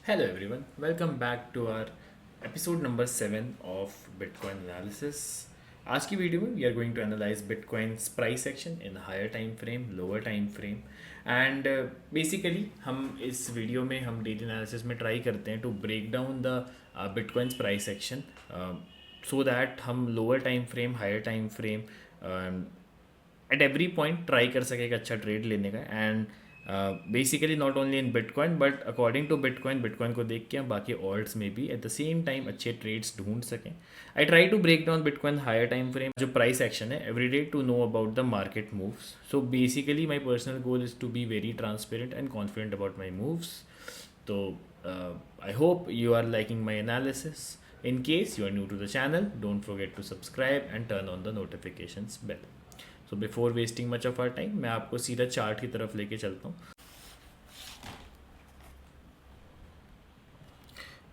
Hello everyone, welcome back to our episode number 7 of Bitcoin analysis. आज की video में we are going to analyse bitcoins price action in higher time frame, lower time frame and basically हम इस video में हम daily analysis में try करते हैं to break down the Bitcoins price action so that हम lower time frame, higher time frame at every point try कर सके एक अच्छा ट्रेड लेने का and basically not only in Bitcoin but according to Bitcoin को देख के हम बाकी ऑल्ट्स में भी एट द सेम टाइम अच्छे ट्रेड्स ढूंढ सकें. I try to break down Bitcoin higher time frame जो प्राइस एक्शन है every day to know about the market moves. So basically my personal goal is to be very transparent and confident about my moves. तो I hope you are liking my analysis. In case you are new to the channel, don't forget to subscribe and turn on the notifications bell. So before wasting much of our time, मैं आपको सीधा chart की तरफ लेके चलता हूँ.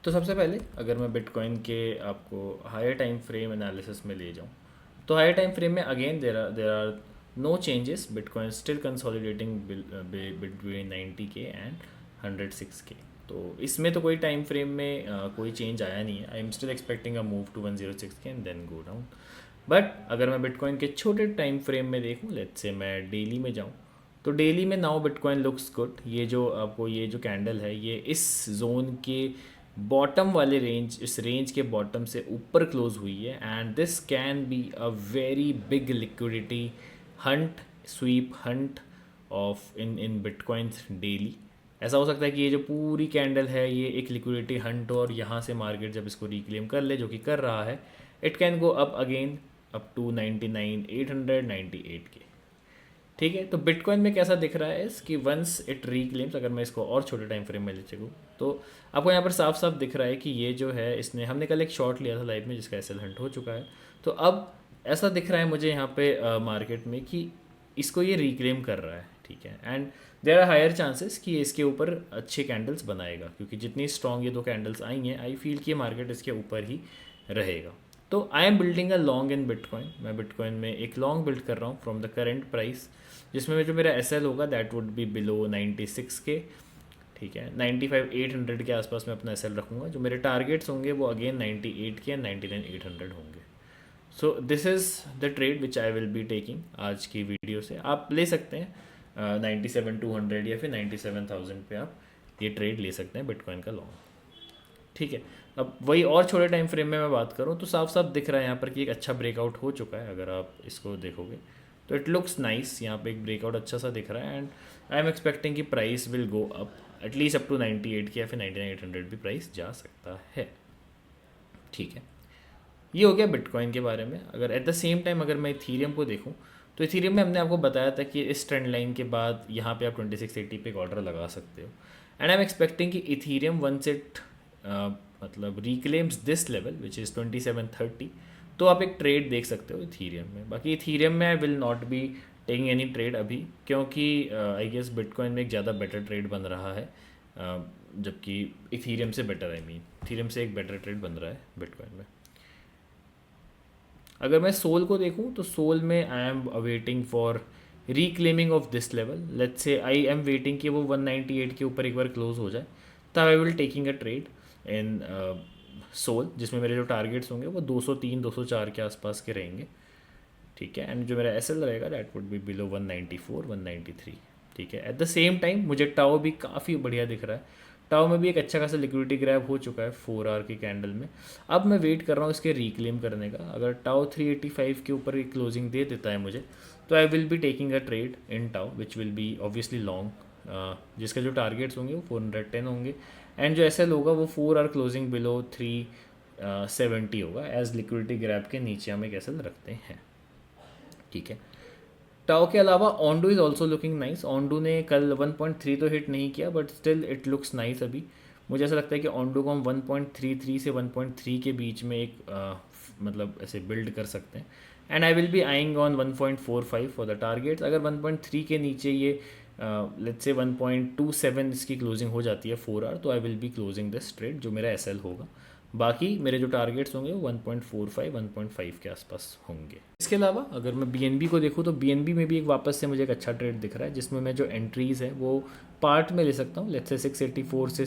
तो सबसे पहले अगर मैं बिटकॉइन के आपको हायर टाइम फ्रेम एनालिसिस में ले जाऊँ तो हायर टाइम फ्रेम में again there are no changes. Bitcoin still consolidating between 90K and 106K. तो इसमें तो कोई टाइम फ्रेम में कोई चेंज आया नहीं है. I am still expecting a move to 106K and then go down. But अगर मैं बिटकॉइन के छोटे टाइम फ्रेम में देखूँ, लेट्स से मैं डेली में जाऊँ तो डेली में नाउ बिटकॉइन लुक्स गुड. ये जो कैंडल है ये इस जोन के बॉटम वाले रेंज, इस रेंज के बॉटम से ऊपर क्लोज हुई है and this can be a very big liquidity hunt, sweep hunt of in bitcoins daily. ऐसा हो सकता है कि ये जो पूरी कैंडल है ये एक लिक्विडिटी हंट हो और यहाँ से मार्केट जब इसको रिक्लेम कर ले, जो कि कर रहा है, it can go up again up to 99,800, 98K. ठीक है. तो बिटकॉइन में कैसा दिख रहा है इसकी वंस इट रिक्लेम्स, अगर मैं इसको और छोटे टाइम फ्रेम में ले चलूँ तो आपको यहाँ पर साफ साफ दिख रहा है कि ये जो है इसने, हमने कल एक शॉर्ट लिया था लाइव में जिसका एसएल हंट हो चुका है. तो अब ऐसा दिख रहा है मुझे यहाँ पे मार्केट में कि इसको ये रिक्लेम कर रहा है. ठीक है. And there are higher chances कि ये इसके ऊपर अच्छे कैंडल्स बनाएगा क्योंकि जितनी स्ट्रॉन्ग ये दो कैंडल्स आई हैं आई फील कि मार्केट इसके ऊपर ही रहेगा. तो I am building a long in bitcoin. मैं बिटकॉइन में एक लॉन्ग बिल्ड कर रहा हूँ फ्रॉम द करेंट प्राइस, जिसमें जो मेरा एस एल होगा that would be below 96K. ठीक है. 95,800 के आसपास मैं अपना एस एल रखूँगा. जो मेरे टारगेट्स होंगे वो अगेन 98K एंड 99,800 होंगे. So this is the trade which I will be taking. आज की वीडियो से आप ले सकते हैं 97,200 या फिर 97,000 पे आप ये ट्रेड ले सकते हैं बिटकॉइन का लॉन्ग. ठीक है. अब वही और छोटे टाइम फ्रेम में मैं बात करूँ तो साफ साफ दिख रहा है यहाँ पर कि एक अच्छा ब्रेकआउट हो चुका है. अगर आप इसको देखोगे तो इट लुक्स नाइस. यहाँ पे एक ब्रेकआउट अच्छा सा दिख रहा है एंड आई एम एक्सपेक्टिंग कि price will go up at least up to 98K या फिर 99,800 भी प्राइस जा सकता है. ठीक है. ये हो गया बिटकॉइन के बारे में. अगर एट द सेम टाइम अगर मैं इथीरियम को देखूँ तो इथीरियम में हमने आपको बताया था कि इस ट्रेंड लाइन के बाद यहाँ पे आप 2680 पे एक ऑर्डर लगा सकते हो एंड आई एम एक्सपेक्टिंग कि इथीरियम वंस इट मतलब रिक्लेम्स दिस लेवल विच इज़ 2730 तो आप एक ट्रेड देख सकते हो इथीरियम में. बाकी इथीरियम में I will not be taking any trade अभी क्योंकि आई गेस बिटकॉइन में एक ज़्यादा बेटर ट्रेड बन रहा है जबकि इथीरियम से बेटर, आई मीन इथीरियम से एक बेटर ट्रेड बन रहा है बिटकॉइन में. अगर मैं सोल को देखूं तो सोल में I am awaiting for reclaiming of this level. Let's say I am waiting कि वो 198 के ऊपर एक बार क्लोज हो जाए तब I will taking a trade in SOL, जिसमें मेरे जो टारगेट्स होंगे वो 203, 204 के आसपास के रहेंगे. ठीक है. एंड जो मेरा एस एल रहेगा दैट वुड बी बिलो 194, 193. ठीक है. एट द सेम टाइम मुझे टाओ भी काफ़ी बढ़िया दिख रहा है. टाओ में भी एक अच्छा खासा लिक्विडिटी ग्रैब हो चुका है 4 आवर की कैंडल में. अब मैं वेट कर रहा हूँ इसके रिक्लेम करने का. अगर टाओ 385 के ऊपर एक क्लोजिंग दे देता है मुझे तो I will be taking a trade in tau which will be obviously long, जिसके जो टारगेट्स होंगे वो 410 होंगे एंड जो एस एल होगा वो 4 आवर क्लोजिंग बिलो 370 होगा. एज लिक्विडिटी ग्रैब के नीचे हम एक एस एल रखते हैं. ठीक है. टाओ के अलावा ऑन्डू इज़ ऑल्सो लुकिंग नाइस. ऑन्डू ने कल 1.3 तो हिट नहीं किया but still it looks nice. अभी मुझे ऐसा लगता है कि ऑन्डू को हम 1.33 से 1.3 के बीच में एक मतलब ऐसे बिल्ड कर सकते हैं and I will be eyeing on 1.45 for the targets. अगर 1.3 के नीचे ये लेट्स से 1.27 इसकी क्लोजिंग हो जाती है 4 आवर तो I will be closing this trade जो मेरा एस एल होगा. बाकी मेरे जो टारगेट्स होंगे वो 1.45, 1.5 के आसपास होंगे. इसके अलावा अगर मैं बीएनबी को देखूँ तो बीएनबी में भी एक वापस से मुझे एक अच्छा ट्रेड दिख रहा है जिसमें मैं जो एंट्रीज़ है वो पार्ट में ले सकता हूँ. लेट्स से 684 से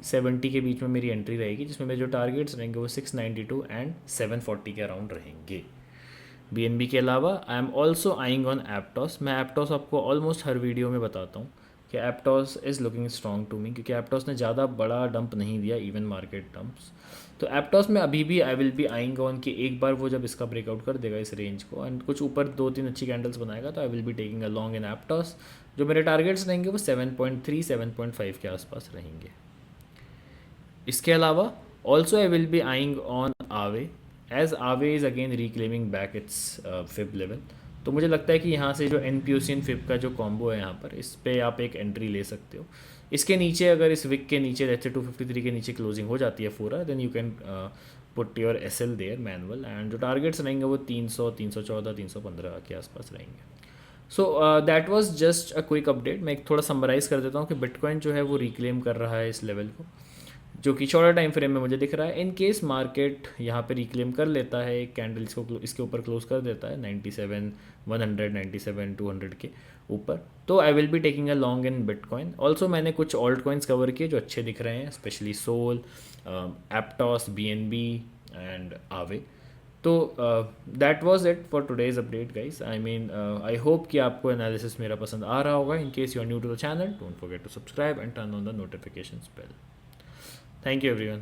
70 के बीच में मेरी एंट्री रहेगी, जिसमें मेरे जो टारगेट्स रहेंगे वो 692 एंड 740 के अराउंड रहेंगे। BNB के अलावा I am also eyeing on Aptos. मैं एप्टॉस आपको ऑलमोस्ट हर वीडियो में बताता हूँ कि Aptos is looking strong to me, क्योंकि एप्टॉस ने ज़्यादा बड़ा डंप नहीं दिया इवन मार्केट डंप्स। तो एप्टॉस में अभी भी आई विल बी आइंग ऑन कि एक बार वो जब इसका ब्रेकआउट कर देगा इस रेंज को एंड कुछ ऊपर 2-3 अच्छी कैंडल्स बनाएगा, तो I will be taking a long in Aptos. जो मेरे टारगेट्स रहेंगे वो 7.3 7.5 के आसपास रहेंगे। इसके अलावा also I will be eyeing on AAVE, as AAVE is again reclaiming back its fib level. तो मुझे लगता है कि यहाँ से जो N P O C and fib का जो कॉम्बो है यहाँ पर, इस पे आप एक एंट्री ले सकते हो। इसके नीचे अगर इस विक के नीचे जैसे 253 के नीचे क्लोजिंग हो जाती है पूरा, then you can put your S L there manual, and जो टारगेट्स रहेंगे वो 300 314 315 के आसपास रहेंगे। So that was just a quick update. मैं एक थोड़ा समराइज कर देता हूँ कि बिटकॉइन जो है वो रिक्लेम कर रहा है इस लेवल को, जो कि शॉर्टर टाइम फ्रेम में मुझे दिख रहा है। इन केस मार्केट यहाँ पे रिक्लेम कर लेता है, एक कैंडल इसके ऊपर क्लोज कर देता है 97 100 97 200 के ऊपर, तो I will be taking a long in bitcoin. Also मैंने कुछ ऑल्ट कॉइन्स कवर किए जो अच्छे दिख रहे हैं, specially SOL, Aptos, BNB and AAVE. तो that was it for today's update guys. I mean I hope कि आपको एनालिसिस मेरा पसंद आ रहा होगा। In case you are new to the channel, don't forget to subscribe and turn on the notification bell. Thank you, everyone.